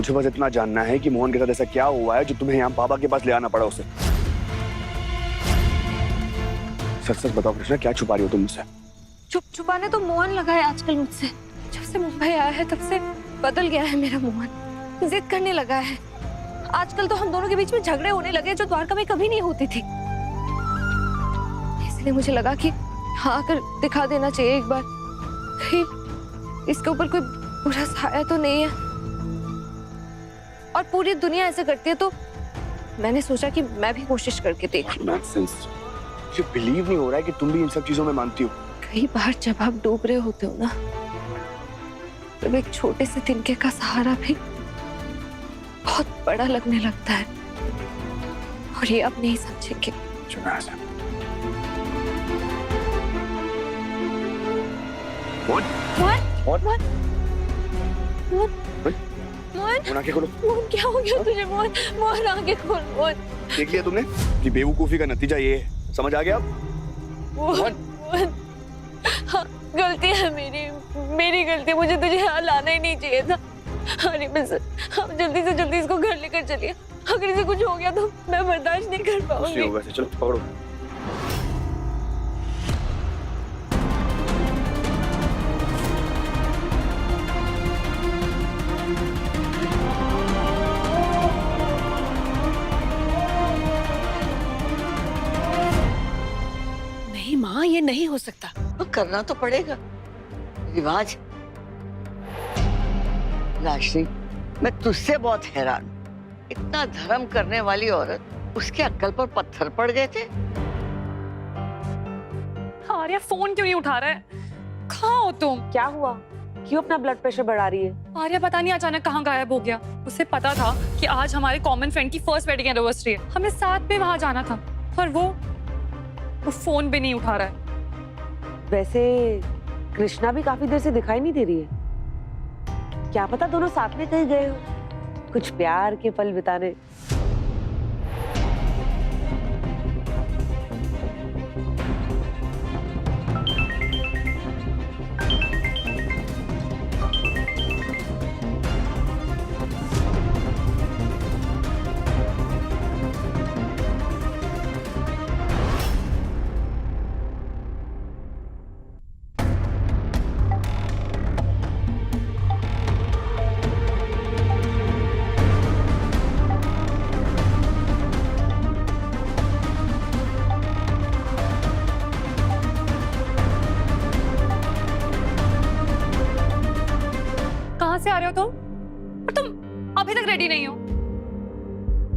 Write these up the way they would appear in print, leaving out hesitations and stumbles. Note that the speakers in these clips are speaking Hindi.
मुझे बस इतना जानना है कि मोहन के साथ ऐसा क्या हुआ है जो तुम्हें यहाँ बाबा के पास ले आना पड़ा उसे। सच सच बताओ कृष्णा, क्या छुपा रही हो तुम मुझसे? छुपाने तो मोहन लगा है आजकल मुझसे। जब से मुंबई आया है तब से बदल गया है मेरा मोहन। जिद करने लगा है। आजकल तो हम दोनों के बीच में झगड़े होने लगे जो द्वारका में कभी नहीं होती थी। इसलिए मुझे लगा कि हाँ आकर दिखा देना चाहिए एक बार, कहीं इसके ऊपर कोई बुरा साया तो नहीं है। और पूरी दुनिया ऐसे करती है तो मैंने सोचा कि मैं भी कोशिश करके देखूं। नॉनसेंस, मुझे बिलीव नहीं हो रहा है कि तुम भी इन सब चीजों में मानती हो। कई बार जब आप डूब रहे होते हो ना, तब एक छोटे से तिनके का सहारा भी बहुत बड़ा लगने लगता है। और ये आप नहीं समझेंगे। मोहन आंखें खोलो। मोहन क्या हो गया तुझे? मोहन मोहन आंखें खोल। मोहन देख लिया तुमने कि बेवकूफी का नतीजा ये है, समझ आ गया अब? मोहन हाँ, गलती है मेरी गलती। मुझे तुझे यहाँ लाना ही नहीं चाहिए था। अरे बस हम जल्दी से जल्दी इसको घर लेकर चलिए। अगर इसे कुछ हो गया तो मैं बर्दाश्त नहीं कर पाऊंगी। वैसे चलो पकड़ो। नहीं माँ, ये नहीं हो सकता। तो करना तो पड़ेगा, रिवाज। राशि, मैं तुझसे बहुत हैरान। इतना धर्म करने वाली औरत, उसके अक्ल पर पत्थर पड़ गए थे। आर्या फोन क्यों नहीं उठा रहा है? कहाँ हो तुम? क्या हुआ? क्यों अपना ब्लड प्रेशर बढ़ा रही है? आर्या पता नहीं अचानक कहाँ गायब हो गया। उसे पता था कि आज हमारे कॉमन फ्रेंड की फर्स्ट वेडिंग एनिवर्सरी है, हमें साथ में वहां जाना था, पर वो फोन भी नहीं उठा रहा है। वैसे कृष्णा भी काफी देर से दिखाई नहीं दे रही है। क्या पता दोनों साथ में कहीं गए हो, कुछ प्यार के पल बिताने। कहाँ से आ रहे हो तुम? और तुम अभी तक रेडी नहीं हो।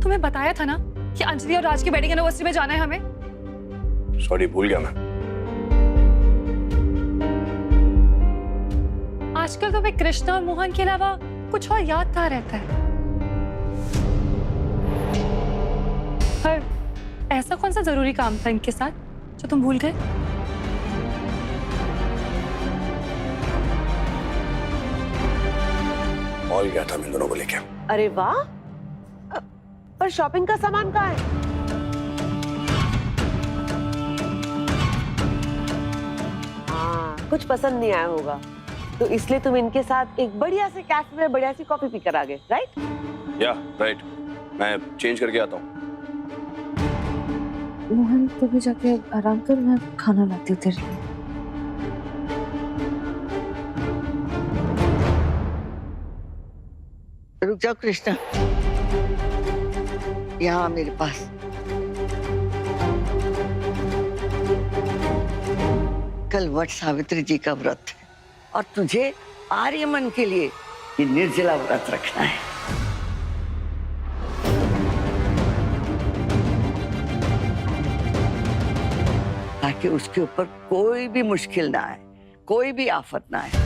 तुम्हें बताया था ना कि अंजलि और राज की वेडिंग एनिवर्सरी में जाना है हमें। सॉरी, भूल गया मैं। आजकल तो मैं कृष्णा और मोहन के अलावा कुछ और याद कहाँ रहता है। पर ऐसा कौन सा जरूरी काम था इनके साथ जो तुम भूल गए? मॉल गया था मैं दोनों को लेके। अरे वाह, पर शॉपिंग का सामान कहाँ है? हाँ, कुछ पसंद नहीं आया होगा, तो इसलिए तुम इनके साथ एक बढ़िया से कैफे में बढ़िया सी कॉफी पीकर आ गए, राइट? या राइट, मैं चेंज करके आता हूँ। मोहन तो भी जाके आराम कर, मैं खाना लाती हूँ तेरे लिए। रुक जाओ कृष्णा, यहाँ मेरे पास। कल वट सावित्री जी का व्रत है और तुझे आर्यमन के लिए ये निर्जला व्रत रखना है। ताकि उसके ऊपर कोई भी मुश्किल ना आए, कोई भी आफत ना आए।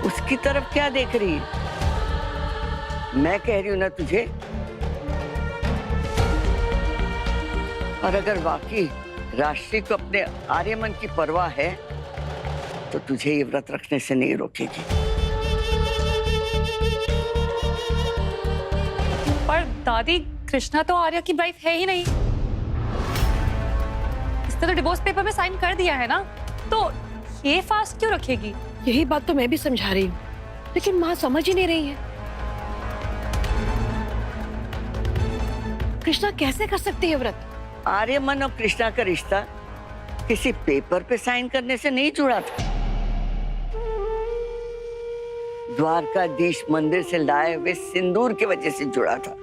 उसकी तरफ क्या देख रही है? मैं कह रही हूं ना तुझे। और अगर वाकई राशि को अपने आर्यमन की परवाह है तो तुझे ये व्रत रखने से नहीं रोकेगी। पर दादी, कृष्णा तो आर्या की वाइफ है ही नहीं। इसने तो डिवोर्स पेपर में साइन कर दिया है ना, तो ये फास्ट क्यों रखेगी? यही बात तो मैं भी समझा रही हूँ, लेकिन माँ समझ ही नहीं रही है। कृष्णा कैसे कर सकती है व्रत? आर्यमन और कृष्णा का रिश्ता किसी पेपर पे साइन करने से नहीं जुड़ा था। द्वारकाधीश मंदिर से लाए हुए सिंदूर की वजह से जुड़ा था।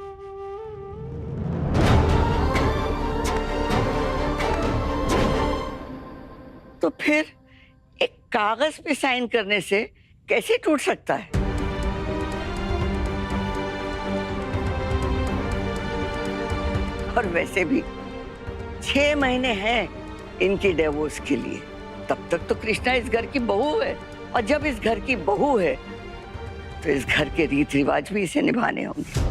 तो फिर एक कागज पे साइन करने से कैसे टूट सकता है? और वैसे भी 6 महीने हैं इनकी डिवोर्स के लिए। तब तक तो कृष्णा इस घर की बहू है, और जब इस घर की बहू है तो इस घर के रीत रिवाज भी इसे निभाने होंगे।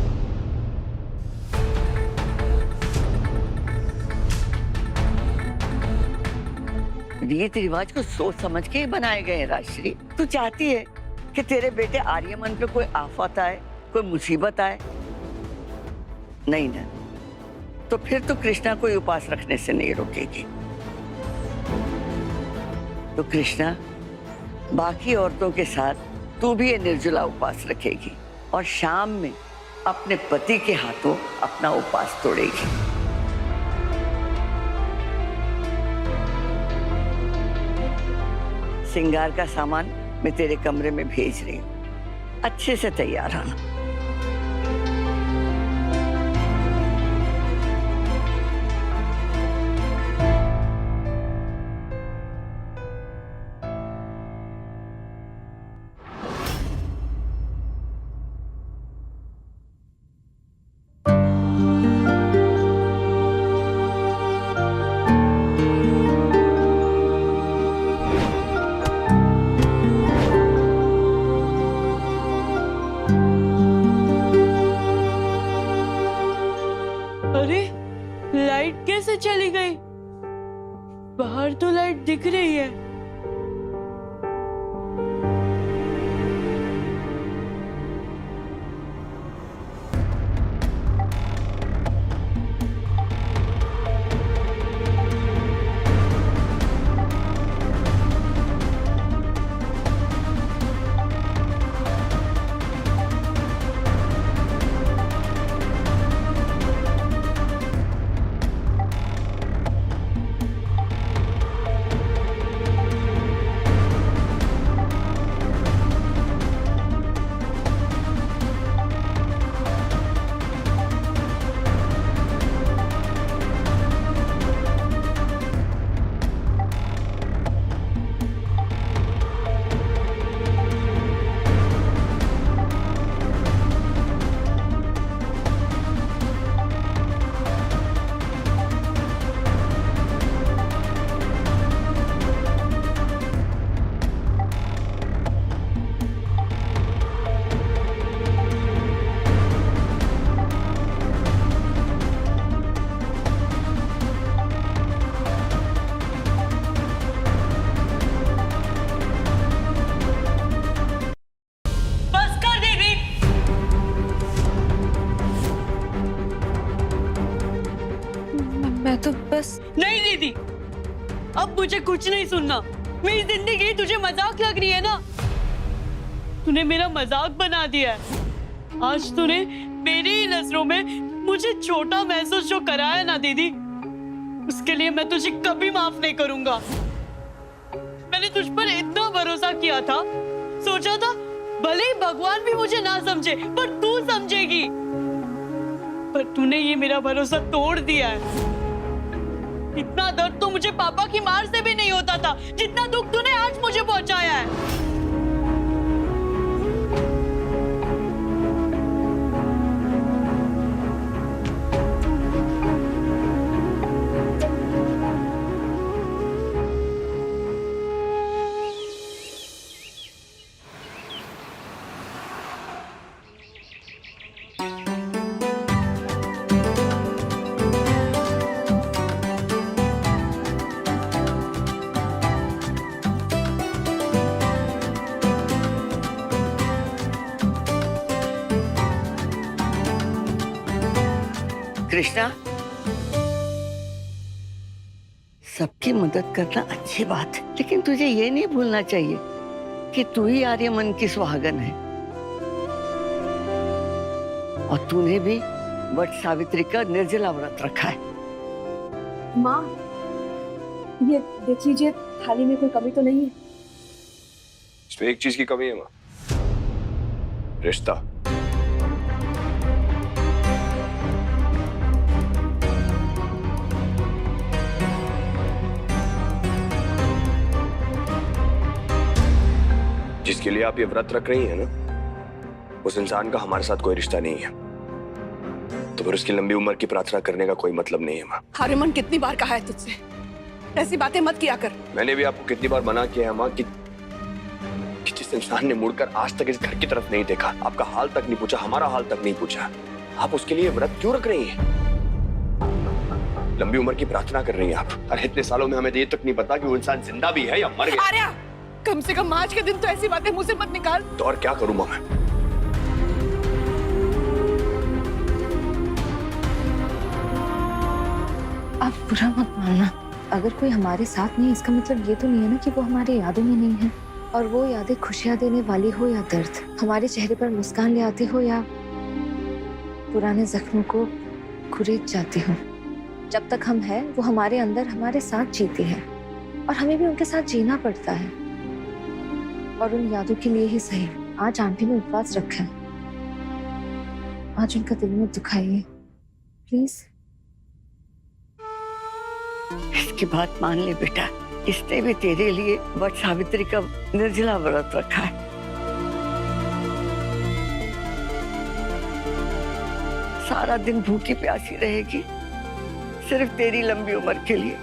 रीत रिवाज को सोच समझ के ही बनाए गए हैं राजश्री। तू चाहती है कि तेरे बेटे आर्यमन पे कोई आफत आए, कोई मुसीबत आए? नहीं ना, तो फिर तो कृष्णा को उपास रखने से नहीं रोकेगी। तो कृष्णा, बाकी औरतों के साथ तू भी ये निर्जला उपवास रखेगी और शाम में अपने पति के हाथों अपना उपवास तोड़ेगी। श्रृंगार का सामान मैं तेरे कमरे में भेज रही हूँ, अच्छे से तैयार होना। अरे लाइट कैसे चली गई? बाहर तो लाइट दिख रही है। मैं तो बस नहीं दीदी, अब मुझे कुछ नहीं सुनना। मेरी जिंदगी तुझे मजाक लग रही है ना? तूने मेरा मजाक बना दिया है। आज तूने मेरी ही नजरों में मुझे छोटा महसूस जो कराया ना दीदी, उसके लिए मैं तुझे कभी माफ नहीं करूंगा। मैंने तुझ पर इतना भरोसा किया था, सोचा था भले ही भगवान भी मुझे ना समझे पर तू समझेगी, पर तूने ये मेरा भरोसा तोड़ दिया है। इतना दर्द तो मुझे पापा की मार से भी नहीं होता था, जितना दुख तूने आज मुझे पहुंचाया है। कृष्णा, सबकी मदद करना अच्छी बात है, लेकिन तुझे ये नहीं भूलना चाहिए कि तू ही आर्यमन की सुहागन है और तूने भी वट सावित्री का निर्जला व्रत रखा है। माँ, ये देख लीजिए, थाली में कोई कमी तो नहीं है? इसमें एक चीज की कमी है माँ, रिश्ता। जिसके लिए आप ये व्रत रख रही हैं ना, उस इंसान का हमारे साथ कोई रिश्ता नहीं है, तो फिर उसकी लंबी उम्र की प्रार्थना करने का कोई मतलब नहीं है माँ। आर्यमन, कितनी बार कहा है तुझसे ऐसी बातें मत किया कर। मैंने भी आपको कितनी बार मना किया है माँ कि जिस इंसान ने मुड़कर आज तक इस घर की तरफ नहीं देखा, आपका हाल तक नहीं पूछा, हमारा हाल तक नहीं पूछा, आप उसके लिए व्रत क्यों रख रही हैं? लंबी उम्र की प्रार्थना कर रही हैं आप। अरे इतने सालों में हमें तो ये तक नहीं पता कि वो इंसान जिंदा भी है या मर गया। आर्या, कम से कम आज के दिन तो ऐसी बातें मुंह से मत निकाल। तो और क्या करूं मैं? आप बुरा मत मानना, अगर कोई हमारे साथ नहीं इसका मतलब ये तो नहीं है ना कि वो हमारी यादों में नहीं है। और वो यादें खुशियां देने वाली हो या दर्द, हमारे चेहरे पर मुस्कान ले आती हो या पुराने जख्मों को कुरेद जाती हो, जब तक हम हैं वो हमारे अंदर हमारे साथ जीती है और हमें भी उनके साथ जीना पड़ता है। और उन यादों के लिए ही सही आज आंटी ने उपवास रखा है। आज उनका दिल में दुखाइए प्लीज। इसकी बात मान ले बेटा, इसने भी तेरे लिए वट सावित्री का निर्जला व्रत रखा है। सारा दिन भूखी प्यासी रहेगी सिर्फ तेरी लंबी उम्र के लिए।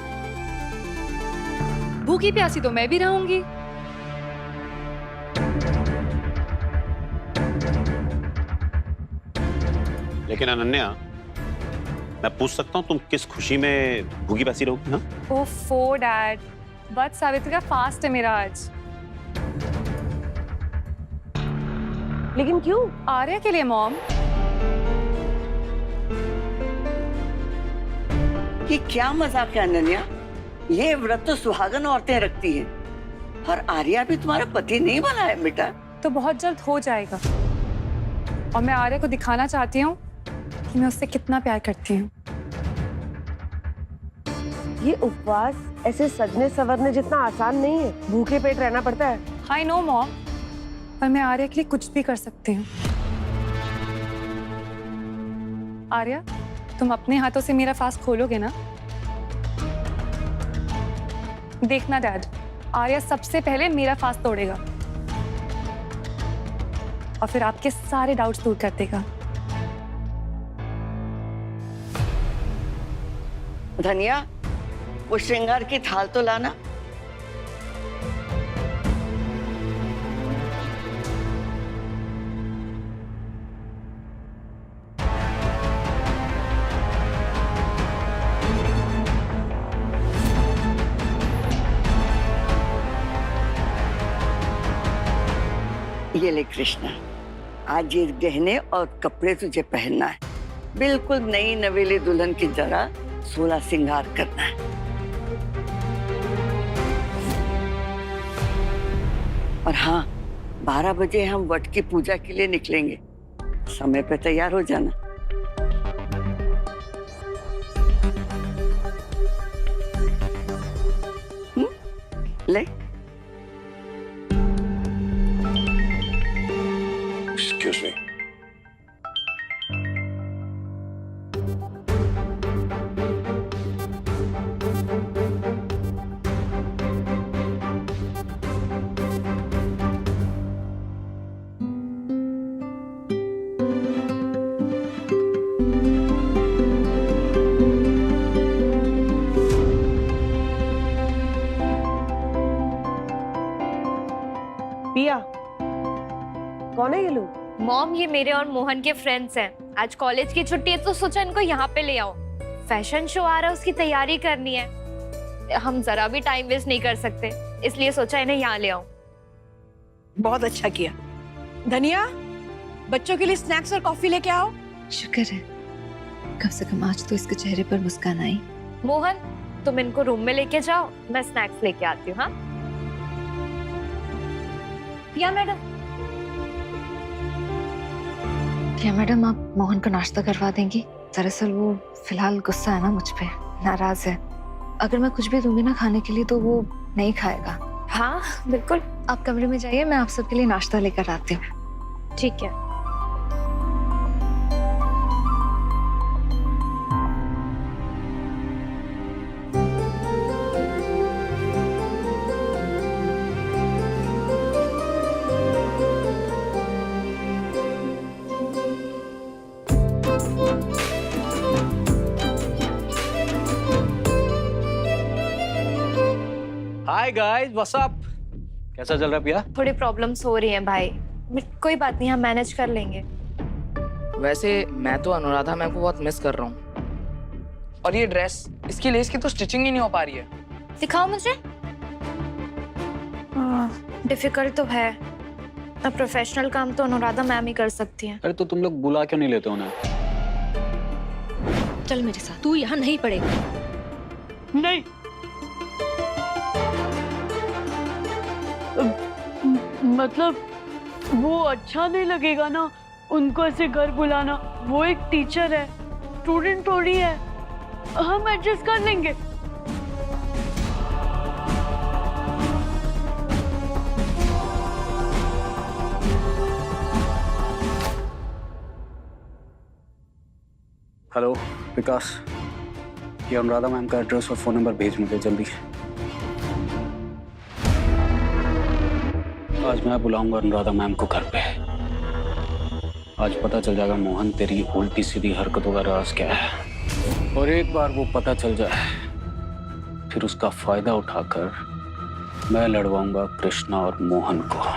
भूखी प्यासी तो मैं भी रहूंगी। लेकिन अनन्या, मैं पूछ सकता हूँ तुम किस खुशी में भूखी प्यासी रहोगी? हाँ, ओफो डैड, वट सावित्री का फास्ट है मेरा आज। लेकिन क्यों? आर्या के लिए मॉम। ये क्या मजाक है अनन्या? ये व्रत तो सुहागन औरतें रखती हैं और आर्या भी तुम्हारा पति नहीं बना है बेटा। तो बहुत जल्द हो जाएगा और मैं आर्या को दिखाना चाहती हूँ कि मैं उससे कितना प्यार करती हूँ। ये उपवास ऐसे सजने संवरने जितना आसान नहीं है, भूखे पेट रहना पड़ता है। आई नो मॉम, पर मैं आर्या के लिए कुछ भी कर सकती हूँ। आर्या, तुम अपने हाथों से मेरा फास्ट खोलोगे ना? देखना डैड, आर्या सबसे पहले मेरा फास्ट तोड़ेगा और फिर आपके सारे डाउट्स दूर कर देगा। धनिया, वो श्रृंगार की थाल तो लाना। ये ले कृष्णा, आज ये गहने और कपड़े तुझे पहनना है। बिल्कुल नई नवेली दुल्हन की तरह 16 श्रृंगार करना है। और हाँ, 12 बजे हम वट की पूजा के लिए निकलेंगे। समय पे तैयार हो जाना। ले। Excuse me. पिया, कौन है ये लोग? मॉम, ये मेरे और मोहन के फ्रेंड्स हैं। आज कॉलेज की छुट्टी है तो सोचा इनको यहाँ पे ले आओ। फैशन शो आ रहा है, उसकी तैयारी करनी है। हम जरा भी टाइम वेस्ट नहीं कर सकते, इसलिए सोचा इन्हें यहाँ ले आओ। बहुत अच्छा किया। धनिया, बच्चों के लिए स्नैक्स और कॉफी लेके आओ। शुक्र है, कम से कम आज तो इसके चेहरे पर मुस्कान आई। मोहन, तुम इनको रूम में लेके जाओ, मैं स्नैक्स लेके आती हूँ। हाँ या मैडम? क्या मैडम आप मोहन को नाश्ता करवा देंगी? दरअसल वो फिलहाल गुस्सा है ना मुझ पे, नाराज है। अगर मैं कुछ भी दूंगी ना खाने के लिए तो वो नहीं खाएगा। हाँ बिल्कुल, आप कमरे में जाइए, मैं आप सबके लिए नाश्ता लेकर आती हूँ। ठीक है। Hi guys, what's up? कैसा चल रहा है पिया? थोड़ी प्रॉब्लम्स हो रही हैं भाई, कोई बात नहीं, हम मैनेज कर लेंगे। वैसे मैं तो अनुराधा मैम को बहुत मिस कर रहा हूँ। और ये ड्रेस, इसकी लेस की तो स्टिचिंग ही नहीं हो पा रही है। दिखाओ मुझे। डिफिकल्ट तो है, अब प्रोफेशनल काम तो अनुराधा मैम ही कर सकती हैं। अरे तो तुम लोग बुला क्यों नहीं लेते उन्हें? चल मेरे साथ, तू यहाँ नहीं पड़ेगा। नहीं, मतलब वो अच्छा नहीं लगेगा ना उनको ऐसे घर बुलाना। वो एक टीचर है, स्टूडेंट थोड़ी है। हम एडजस्ट कर लेंगे। हेलो विकास, ये अनुराधा मैम का एड्रेस और फोन नंबर भेज मुझे जल्दी। आज मैं बुलाऊंगा अनुराधा मैम को घर पे। आज पता चल जाएगा मोहन तेरी उल्टी सीधी हरकतों का राज क्या है। और एक बार वो पता चल जाए फिर उसका फायदा उठाकर मैं लड़वाऊंगा कृष्णा और मोहन को।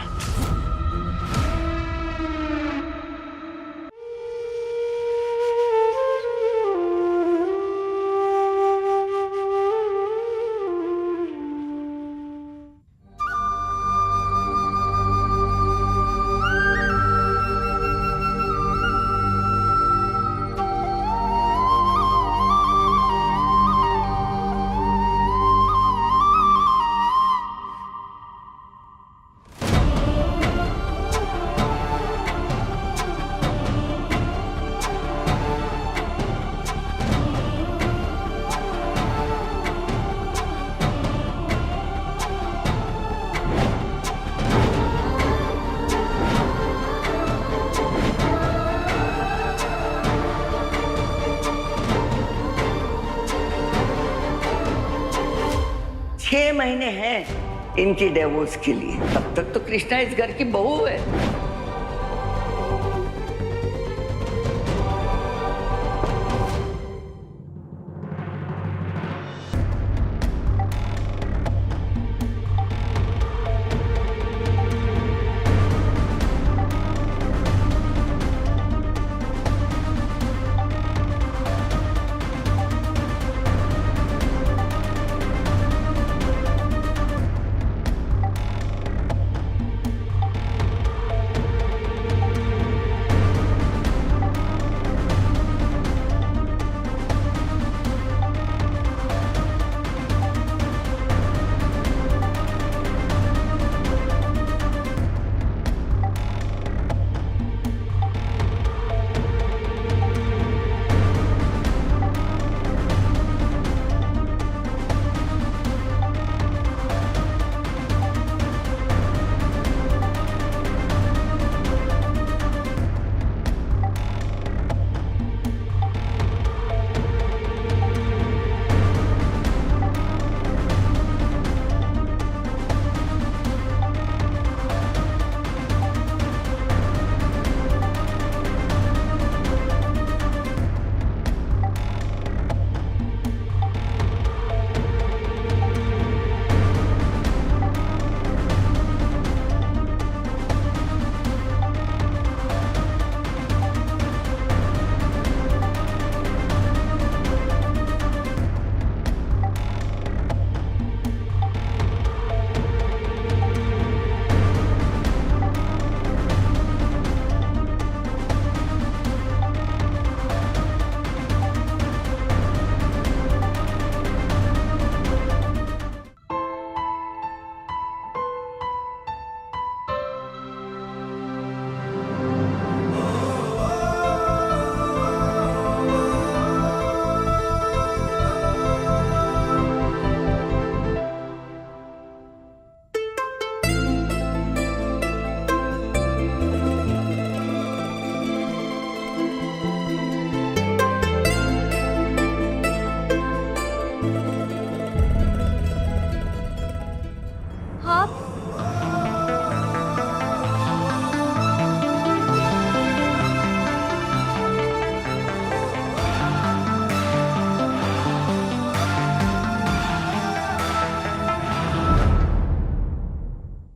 6 महीने हैं इनकी डिवोर्स के लिए, तब तक तो कृष्णा इस घर की बहू है।